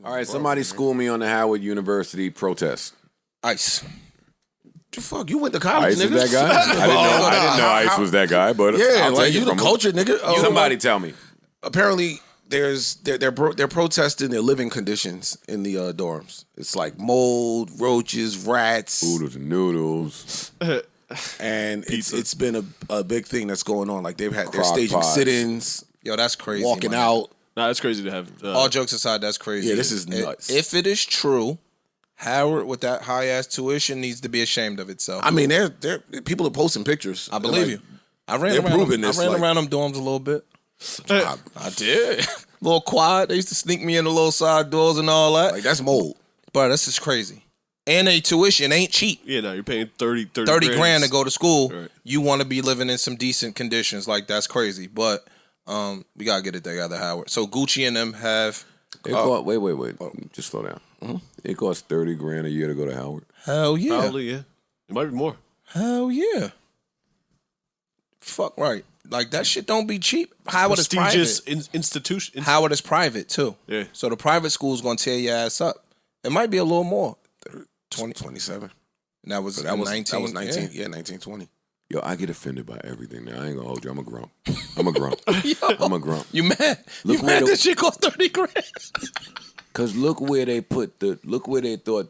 All right, somebody school me on the Howard University protest. Ice. The fuck, you went to college, Ice nigga. is that guy? I didn't know Ice was that guy, but yeah, I'll like take you it the from him. culture, nigga. Somebody tell me. Apparently, they're protesting their living conditions in the dorms. It's like mold, roaches, rats, Oodles and noodles. and it's been a big thing that's going on. Like they're Crock staging pots. sit-ins, Yo, that's crazy. walking man. out. Nah, it's crazy to have. All jokes aside, that's crazy. Yeah, this is nuts. If it is true, Howard with that high ass tuition needs to be ashamed of itself. I mean, they're people are posting pictures. I believe you. I ran they're around. proving this, I ran like- around them dorms a little bit. I did. Little quiet. They used to sneak me in the little side doors and all that. Like that's mold. Bro, this is crazy. And a tuition ain't cheap. Yeah, no, you're paying 30 grand to go to school. Right. You want to be living in some decent conditions. Like, that's crazy. But we got to get it together, Howard. So Gucci and them have... Wait. Just slow down. Mm-hmm. It costs $30,000 a year to go to Howard. Hell yeah. Probably, yeah. It might be more. Hell yeah. Fuck right. Like, that shit don't be cheap. Howard is Prestigious private. institution. Howard is private, too. Yeah. So the private school's going to tear your ass up. It might be a little more. 27. And that was 19. 19. That was 19. Yeah, 1920. Yo, I get offended by everything now. I ain't gonna hold you. I'm a grump. I'm a grump. I'm a grump. You mad? Look You where mad the- this shit cost 30 grand? Cause look where they thought the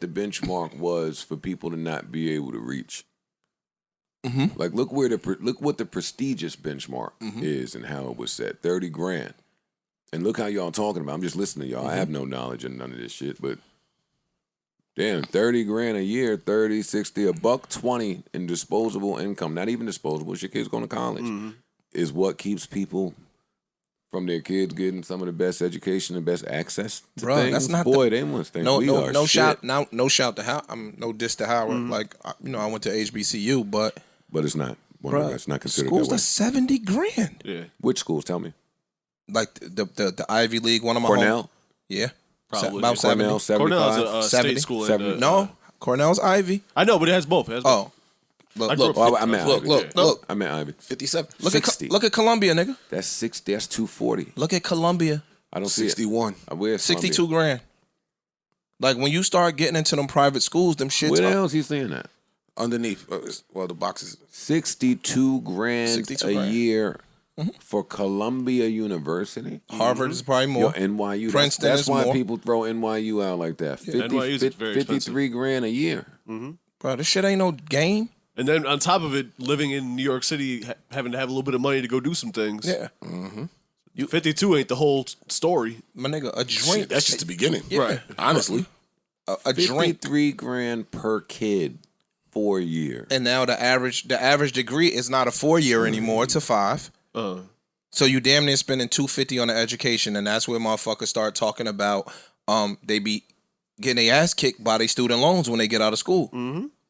benchmark was for people to not be able to reach. Mm-hmm. Like look what the prestigious benchmark is and how it was set. $30,000. And look how y'all talking about. I'm just listening to y'all. I have no knowledge in none of this shit, but damn, $30,000 a year, 30, 60, $120 in disposable income. Not even disposable. Your kids going to college is what keeps people from their kids getting some of the best education and best access to Bruh, things. that's not Boy, they must think we are no shit. shout to Howard. I'm no diss to Howard. Like I went to HBCU, but But it's not. It's not considered schools that way. are 70 grand. Yeah. Which schools? Tell me. Like the Ivy League, one of my Cornell? home, yeah, Probably. about 70. Cornell, 75? Cornell's a 70. state school. 70. And, No, Cornell's Ivy. I know, but it has both. It has both. Oh, I look, grew up- Oh, I meant Ivy. look. I meant Ivy. 57. Look 60. look at Columbia, nigga. That's 60. That's 240. Look at Columbia, I don't see it. 61. Where's 62 grand. Like when you start getting into them private schools, them shits. Where the up. hell is he saying that? Underneath. Well, the boxes. 62 grand 62 a grand. year for Columbia University. Harvard is probably Yo, more. NYU. Princeton that's is why more. people throw NYU out like that. NYU is very 53 grand a year. Bro, this shit ain't no game. And then on top of it, living in New York City, having to have a little bit of money to go do some things. Yeah, 52 ain't the whole story. my nigga, a drink. That's just the beginning. Yeah. Right. Honestly. a drink. 53 grand per kid for a year. And now the average degree is not a 4-year anymore; it's a 5. So you damn near spending $250 on an education, and that's where motherfuckers start talking about they be getting their ass kicked by their student loans when they get out of school.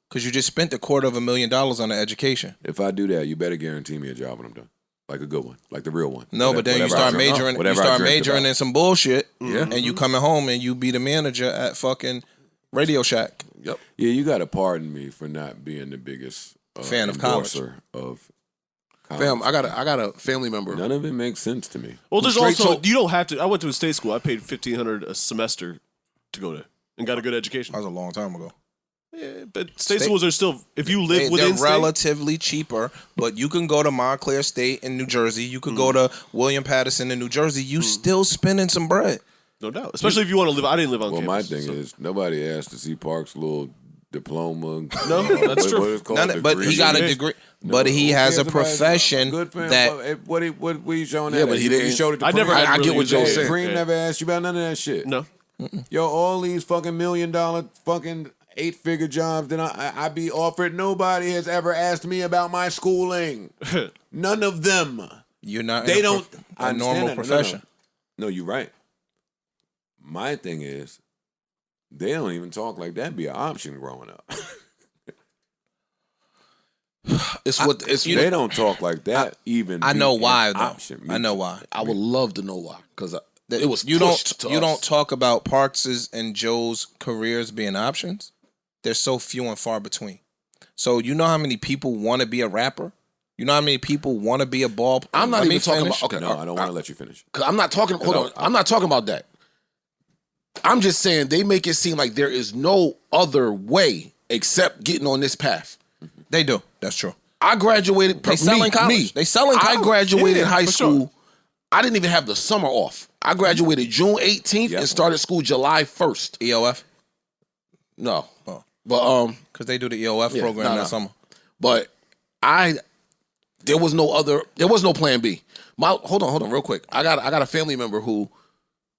Because you just spent $250,000 on an education. If I do that, you better guarantee me a job when I'm done. Like a good one. Like the real one. No, but then you start majoring. You start majoring in some bullshit, and you coming home and you be the manager at fucking Radio Shack. Yep. Yeah, you got to pardon me for not being the biggest Fan of college. endorser of college. Fam, I got a family member. None of it makes sense to me. Well, there's Straight also, to- you don't have to. I went to a state school. I paid $1,500 a semester to go there and got a good education. That was a long time ago. Yeah, but state schools are still, if you live They're within state, relatively cheaper, but you can go to Montclair State in New Jersey. You could go to William Patterson in New Jersey. You still spending some bread. no doubt. Especially if you want to live. I didn't live on Well, campus. my thing is, nobody asked to see Park's little diploma. No, that's true. What it's called, But he got a degree. degree. No, But he who has a cares about his- profession Good for him. that What you showing that? Yeah, but he didn't. He showed it to I never Preem. had I really get what Joe used it. said. Preem Yeah. never asked you about none of that shit. No. Yo, all these fucking $1 million fucking 8-figure jobs that I be offered. Nobody has ever asked me about my schooling. None of them. you're not. They in don't. a normal profession. No, you're right. My thing is, they don't even talk like that be an option growing up. It's what it's. They don't talk like that even. I know be why an though. option. I know why. I would love to know why, because it was You pushed don't. to You us. don't talk about Parks's and Joe's careers being options. They're so few and far between. So you know how many people want to be a rapper? You know how many people want to be a ball? I'm not Let me even talking finish. about. Okay, No, I don't want to let you finish. Because I'm not talking. Hold on. I'm not talking about that. I'm just saying they make it seem like there is no other way except getting on this path. They do. That's true. I graduated. They selling college. They selling college. I graduated high for school. sure. I didn't even have the summer off. I graduated June 18th and started school July 1st. EOF? No. Oh. But Because they do the EOF program that summer. But there was no plan B. Hold on real quick. I got a family member who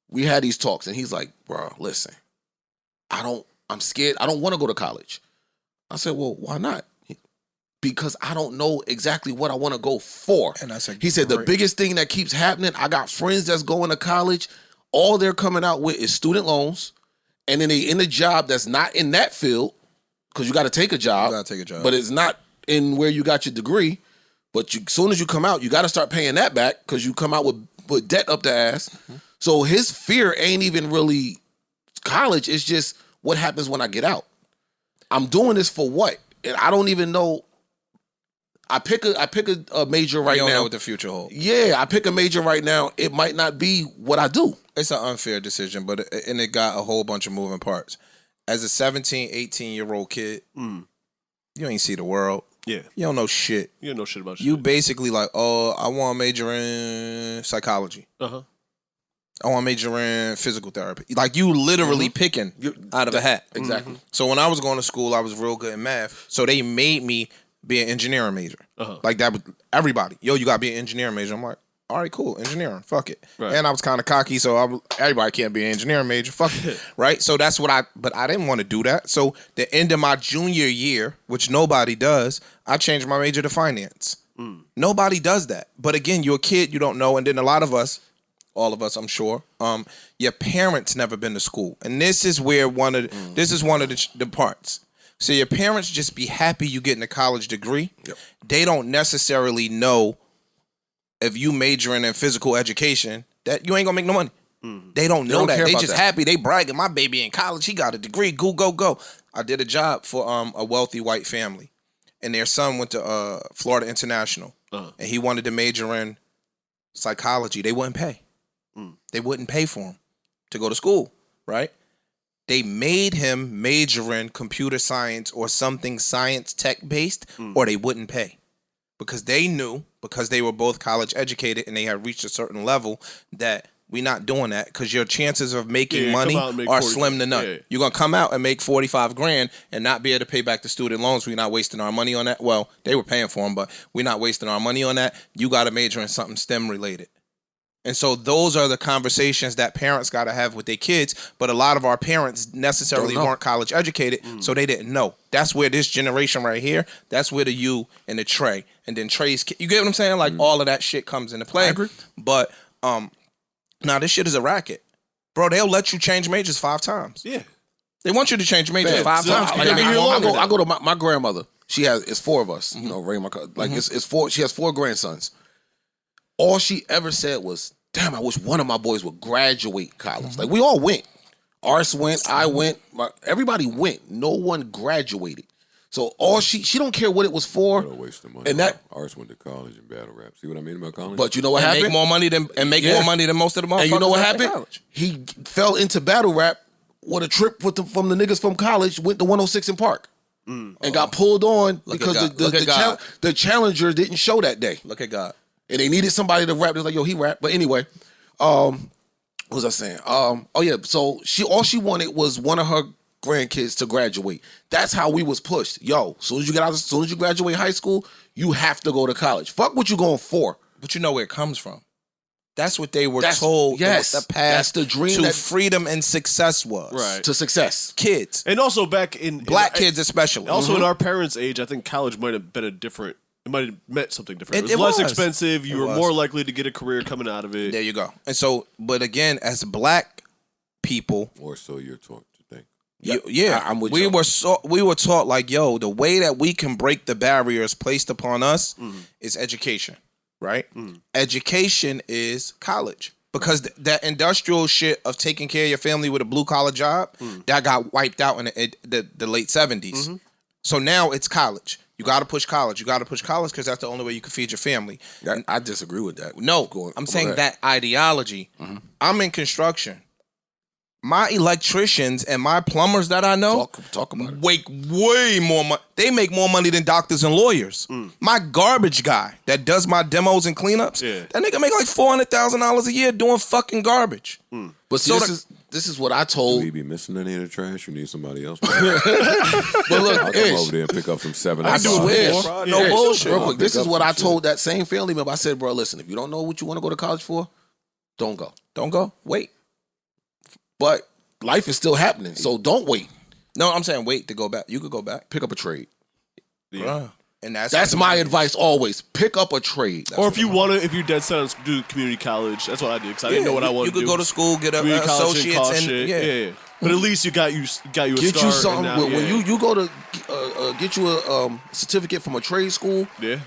we had these talks and he's like, bro, listen, I'm scared. I don't want to go to college. I said, well, why not? Because I don't know exactly what I want to go for. And he said the biggest thing that keeps happening, I got friends that's going to college. All they're coming out with is student loans. And then they in a job that's not in that field because you got to take a job. You got to take a job. But it's not in where you got your degree. But as soon as you come out, you got to start paying that back because you come out with debt up the ass. Mm-hmm. So his fear ain't even really college. It's just what happens when I get out. I'm doing this for what? And I don't even know. I pick a major right now. You don't know what the future holds. Yeah, I pick a major right now. It might not be what I do. It's an unfair decision, but it got a whole bunch of moving parts. As a 17, 18-year-old kid, you ain't see the world. Yeah. You don't know shit. You don't know shit about shit. You basically like, oh, I want to major in psychology. Uh-huh. I want to major in physical therapy. Like, you literally picking out of a hat. Exactly. So when I was going to school, I was real good in math. So they made me be an engineering major. Like that was everybody. Yo, you got to be an engineering major. I'm like, all right, cool, engineering, fuck it. Right. And I was kind of cocky, so everybody can't be an engineering major, fuck it, right? So that's what but I didn't want to do that. So the end of my junior year, which nobody does, I changed my major to finance. Nobody does that. But again, you're a kid, you don't know, and then a lot of us, all of us, I'm sure, your parents never been to school, and this is where one of the parts. So your parents just be happy you getting a college degree. Yep. They don't necessarily know if you majoring in physical education that you ain't gonna make no money. They don't know that. They just happy. They bragging. My baby in college. He got a degree. Go. I did a job for a wealthy white family, and their son went to Florida International, and he wanted to major in psychology. They wouldn't pay. They wouldn't pay for him to go to school, right? They made him major in computer science or something science tech based, or they wouldn't pay. Because they knew, because they were both college educated and they had reached a certain level, that we're not doing that because your chances of making money are slim to none. Yeah. You're going to come out and make $45,000 and not be able to pay back the student loans. We're not wasting our money on that. Well, they were paying for them, but we're not wasting our money on that. You got to major in something STEM related. And so those are the conversations that parents got to have with their kids. But a lot of our parents necessarily weren't college educated, so they didn't know. That's where this generation right here, that's where the you and the Trey, and then Trey's kid, you get what I'm saying? Like all of that shit comes into play. I agree. But now this shit is a racket. Bro, they'll let you change majors 5 times. Yeah. They want you to change majors 5 times. I go to my grandmother. It's 4 of us. You know, Ray, it's 4. She has 4 grandsons. All she ever said was, damn, I wish one of my boys would graduate college. Like, we all went. Ars went, I went, everybody went. No one graduated. So all she don't care what it was for. Waste of money. And that Ars went to college and battle rap. See what I mean about college? But you know what happened? Make more money than most of the motherfuckers. And you know what happened? He fell into battle rap with a trip from the niggas from college, went to 106 in Park. And got pulled on because the challenger didn't show that day. Look at God. And they needed somebody to rap. They're like, yo, he rap. But anyway, what was I saying? So all she wanted was one of her grandkids to graduate. That's how we was pushed. Yo, as soon as you graduate high school, you have to go to college. Fuck what you going for. But you know where it comes from. That's what they were told. Yes, the path that's the dream to freedom and success was. Right. To success. Kids. And also back in black kids especially. Also in our parents' age, I think college might have been it might have meant something different. It was less expensive. You were more likely to get a carear coming out of it. There you go. And so, but again, as black people, or so you're taught to think. I'm with you. We were taught like, yo, the way that we can break the barriers placed upon us is education, right? Education is college. Because that industrial shit of taking care of your family with a blue collar job, that got wiped out in the late 70s. So now it's college. You got to push college. You got to push college because that's the only way you can feed your family. I disagree with that. No, I'm saying that ideology. I'm in construction. my electricians and my plumbers that I know Talk about it. make way more money. They make more money than doctors and lawyers. My garbage guy that does my demos and cleanups, that nigga make like $400,000 a year doing fucking garbage. But see, this is what I told. Do you be missing any of the trash? You need somebody else. But look, I'll come over there and pick up some 7. I swear, no bullshit. Real quick, this is what I told that same family member. I said, bro, listen, if you don't know what you want to go to college for, don't go. Don't go. Wait. But life is still happening, so don't wait. No, I'm saying wait to go back. You could go back. Pick up a trade. Yeah. And that's my advice always. Pick up a trade. Or if you're dead set on do community college, that's what I did because I didn't know what I wanted to do. You could go to school, get an associate's, and yeah. But at least you got you a get start. You something now, when you go to get you a certificate from a trade school. Yeah.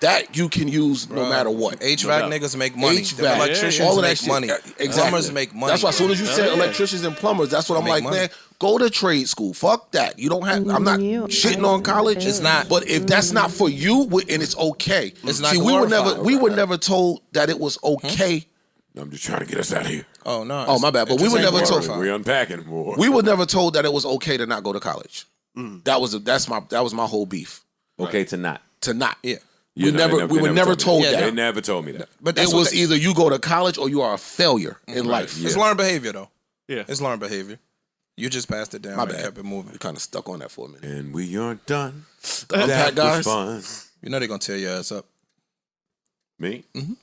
That you can use no matter what. HVAC niggas make money. HVAC, electricians all of that make shit. money. Exactly. Plumbers make money. That's why as soon as you said electricians and plumbers, that's what I'm like, man, go to trade school. Fuck that. You don't have, I'm not shitting on college. It's not. But if that's not for you, and it's okay. It's not See, we were never told that it was okay. I'm just trying to get us out of here. Oh, no. Oh, my bad. But we were never told. We're unpacking more. We were never told that it was okay to not go to college. That was my whole beef. Okay to not. To not. Yeah. We were never told that. They never told me that. But it was either you go to college or you are a failure in life. It's learned behavior, though. Yeah. It's learned behavior. You just passed it down and kept it moving. We kind of stuck on that for a minute. And we aren't done. That was fun. You know they're going to tear your ass up. Me? Mm-hmm.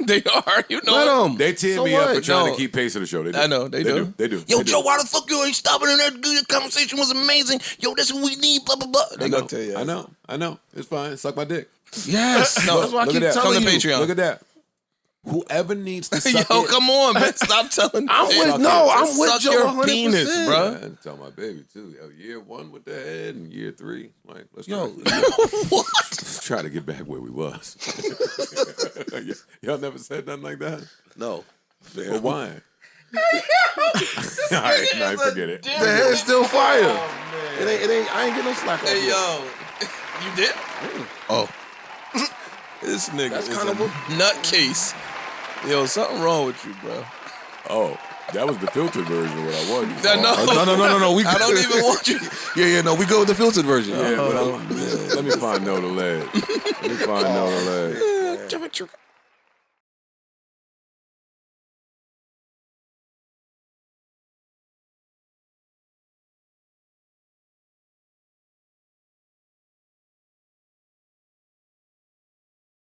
They are. You know Let them. They tear me up for trying to keep pace of the show. They do. I know. They do. They do. Yo, They Joe, do. why the fuck you ain't stopping in that good conversation was amazing. Yo, that's what we need, blah, blah, blah. They going to tell you. I know. It's fine. Suck my dick. Yes. No, that's why I Look keep at that. telling Come to you. Patreon. Look at that. Whoever needs to suck Yo, it. come on, man. Stop telling I'm me. with Suck Joe your 100%. penis, bro. I had to tell my baby too. Yo, year 1 with the head and year 3, like let's What? try to get back where we was. Y'all never said nothing like that. No. Well, why? All right, now forget it. The head's still fire. It ain't. I ain't getting no slack off Hey, here. yo. You did? Oh. This nigga That's is kind of a nutcase. Yo, something wrong with you, bro. Oh, that was the filtered version of what I wanted. No. We I don't even want you. No. We go with the filtered version. Yeah, but let me find no the leg. Let me find no the leg.